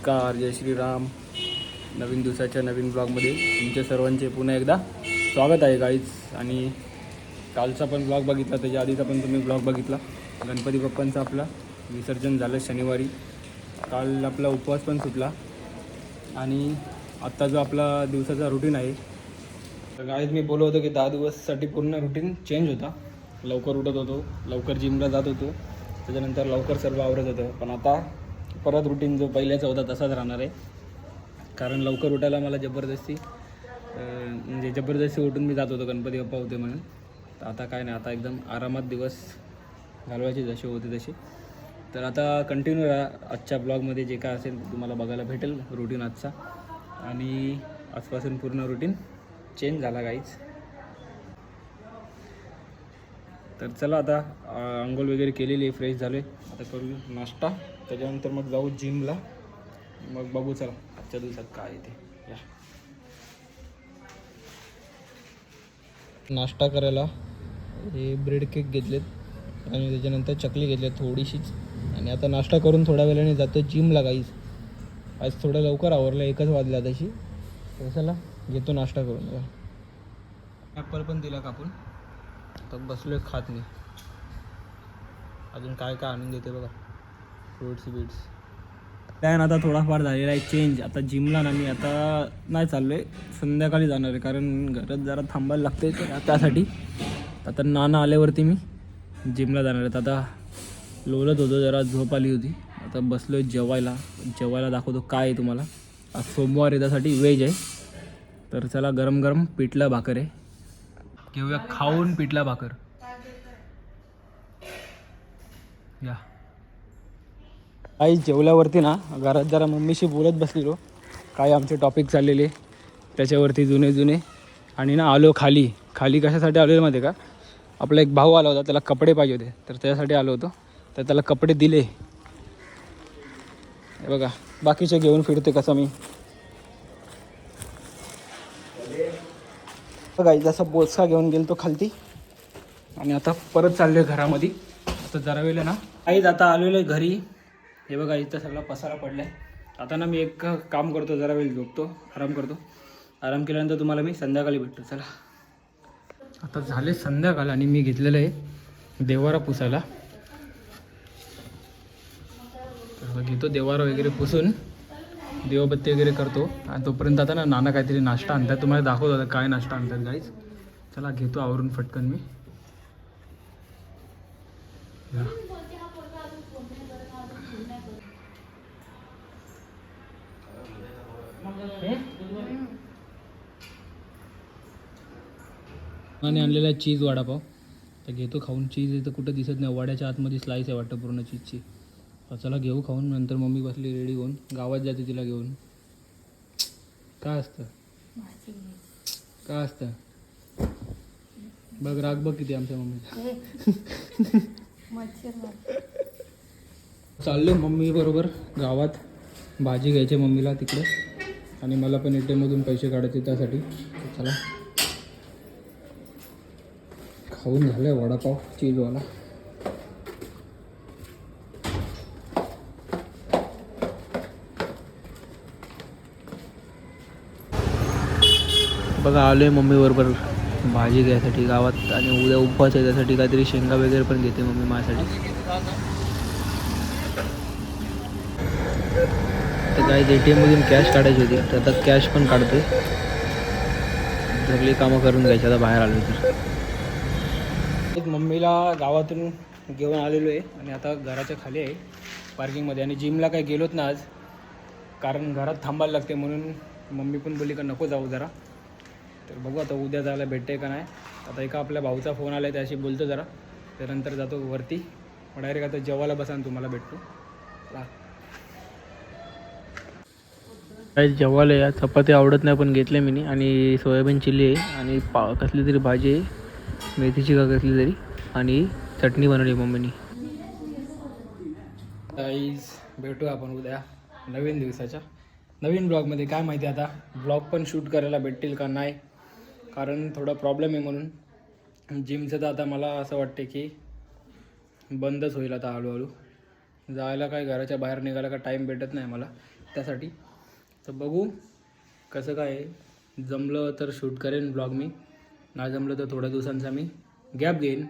नमस्कार, जय श्रीराम. नवीन दिवसाच्या नवीन ब्लॉगमध्ये तुमच्या सर्वांचे पुन्हा एकदा स्वागत आहे गाईज. आणि कालचा पण ब्लॉग बघितला, त्याच्या आधीचा पण तुम्ही ब्लॉग बघितला. गणपती बाप्पांचं आपला विसर्जन झालं शनिवारी. काल आपला उपवास पण सुटला आणि आत्ता जो आपला दिवसाचा रुटीन आहे, तर गाईज मी बोललो होतो की 10 दिवससाठी पूर्ण रुटीन चेंज होता. लवकर उठत होतो, लवकर जिमला जात होतो, त्याच्यानंतर लवकर सर्व आवरत होतं. पण आता परत रुटीन जो पहिल्याचा होता तसाच राहणार आहे. कारण लवकर उठायला मला जबरदस्ती उठून मी जात होतो, गणपती बाप्पा होते म्हणून. तर आता काय नाही, आता एकदम आरामात दिवस घालवायचे जसे होते तसे. तर आता कंटिन्यू राहा आजच्या ब्लॉगमध्ये, जे काय असेल तुम्हाला बघायला भेटेल रुटीन आजचा. आणि आजपासून पूर्ण रुटीन चेंज झाला गाईच. तर चला आता अंघोळ वगैरे केलेली आहे, फ्रेश झाले. आता करू नाश्ता, त्याच्यानंतर मग जाऊ जिमला. मग बघू चला आजच्या दिवसात काय ते. या नाश्ता करायला हे ब्रेड केक घेतलेत आणि त्याच्यानंतर चकली घेतलेत थोडीशीच. आणि आता नाश्ता करून थोड्या वेळाने जातो जिमला गाईज. आज थोडं लवकर आवरलं, 1 वाजला तशी. तर चला घेतो नाश्ता करून. ॲपल पण दिला कापून, तर बसलो खात नाही. अजून काय काय आणून देते बघा, फ्रूट्स बीट्स. प्लॅन आता थोडाफार झालेला आहे चेंज. आता जिमला ना मी आता नाही चाललो आहे, संध्याकाळी जाणार आहे. कारण घरात जरा थांबायला लागते त्यासाठी. आता नाना आल्यावरती मी जिमला जाणार आहेत. आता लोळत होतो, जरा झोप आली होती. आता बसलो आहे जेवायला दाखवतो काय आहे तुम्हाला. आज सोमवार आहे, त्यासाठी व्हेज आहे. तर चला गरम गरम पिठलं भाकर आहे, घेऊया खाऊन पिठला भाकर. या आई जेवल्यावरती ना घरात जरा मम्मीशी बोलत बसलेलो, काय आमचे टॉपिक चाललेले त्याच्यावरती जुने. आणि ना आलो खाली कशासाठी आलेलो माहिती आहे का, आपला एक भाऊ आला होता, त्याला कपडे पाहिजे होते, तर त्याच्यासाठी आलो होतो. तर त्याला कपडे दिले. हे बघा बाकीचे घेऊन फिरते कसं मी बघा. जसा बोचका घेऊन गेलो तो खालती आणि आता परत चाललो घरामध्ये. आता जरा वेळ ना आईच आता आलेलो आहे घरी. हे बघा इथं सगळा पसारा पडला आहे. आता ना मी एक काम करतो, जरा वेळ झोपतो, आराम करतो. आराम केल्यानंतर तुम्हाला मी संध्याकाळी भेटतो. चला आता झाले संध्याकाळ आणि मी घेतलेलं आहे देवारा पुसायला. तर घेतो देवारा वगैरे पुसून, देवबत्ती वगैरे करतो. आणि तोपर्यंत आता ना नाना काहीतरी नाश्ता आणतात, तुम्हाला दाखवतो आता काय नाश्ता आणतात गाईज. चला घेतो आवरून फटकन मी. आणि आणलेला चीज वडापाव तर घेतो खाऊन. चीज इथं कुठं दिसत नाही, वड्याच्या आतमध्ये स्लाईस आहे वाटतं पूर्ण चीजची. चला घेऊ खाऊन. नंतर मम्मी बसली रेडी होऊन, गावात जाते तिला घेऊन. काय असतं बघ, राग बघ किती आमच्या मम्मीचा. चालले मम्मी बरोबर गावात भाजी घ्यायची मम्मीला तिकडे, आणि मला पण ATM मधून पैसे काढायचे त्यासाठी. चला खाऊन झालं वडापाव चीजवाला. बघा आलो आहे मम्मी बरोबर भाजी घ्यायसाठी गावात. आणि उद्या उपवास आहे, त्यासाठी काहीतरी शेंगा वगैरे पण घेते मम्मी माझ्यासाठी. तर काही ATM मधून कॅश काढायची होती, तर आता कॅश पण काढतोय. सगळी कामं करून घ्यायची आता बाहेर आलो तर. एक मम्मीला गावातून घेऊन आलेलो आहे आणि आता घराच्या खाली आहे पार्किंगमध्ये. आणि जिमला काही गेलोच ना आज, कारण घरात थांबायला लागते म्हणून मम्मी पण बोलली का नको जाऊ जरा. तर बघू आता उद्या जायला भेटते का नाही. आता एका आपल्या भाऊचा फोन आला आहे, त्याशी बोलतो जरा, त्यानंतर जातो वरती. मग डायरेक्ट आता जेवायला बसा आणि तुम्हाला भेटतो. काय जेवायला या चपाती आवडत नाही पण घेतले मी. आणि सोयाबीन चिल्ली आहे आणि कसली तरी भाजी आहे, मेथीची का कसली तरी, आणि चटणी बनवली मम्मीनी. गाईज भेटू आपण उद्या नवीन दिवसाच्या नवीन ब्लॉगमध्ये. काय माहिती आता ब्लॉग पण शूट करायला भेटतील का नाही, कारण थोडा प्रॉब्लेम आहे म्हणून. जिमचं तर आता मला असं वाटते की बंदच होईल आता हळूहळू. जायला काय घराच्या बाहेर निघायला का टाईम भेटत नाही मला. त्यासाठी. तर बघू कसं काय आहे. जमलं तर शूट करेन ब्लॉग मी, नाही जमलं तर थोड्या दिवसांचा मी गॅप घेईन.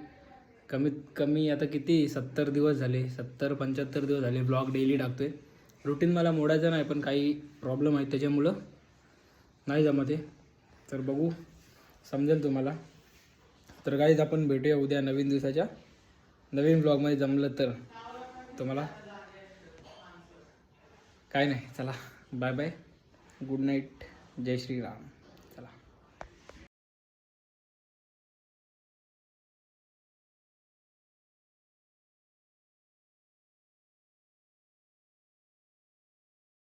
कमीत कमी आता किती 70 दिवस झाले, 70-75 दिवस झाले ब्लॉग डेली टाकतो आहे. रुटीन मला मोडायचं नाही, पण काही प्रॉब्लेम आहेत त्याच्यामुळं नाही जमत आहे. तर बघू, समजेल तुम्हाला. तर गाईज आपण भेटूया उद्या नवीन दिवसाच्या नवीन ब्लॉगमध्ये. जमलं तर तुम्हाला काय नाही. चला बाय बाय, गुड नाईट, जय श्रीराम.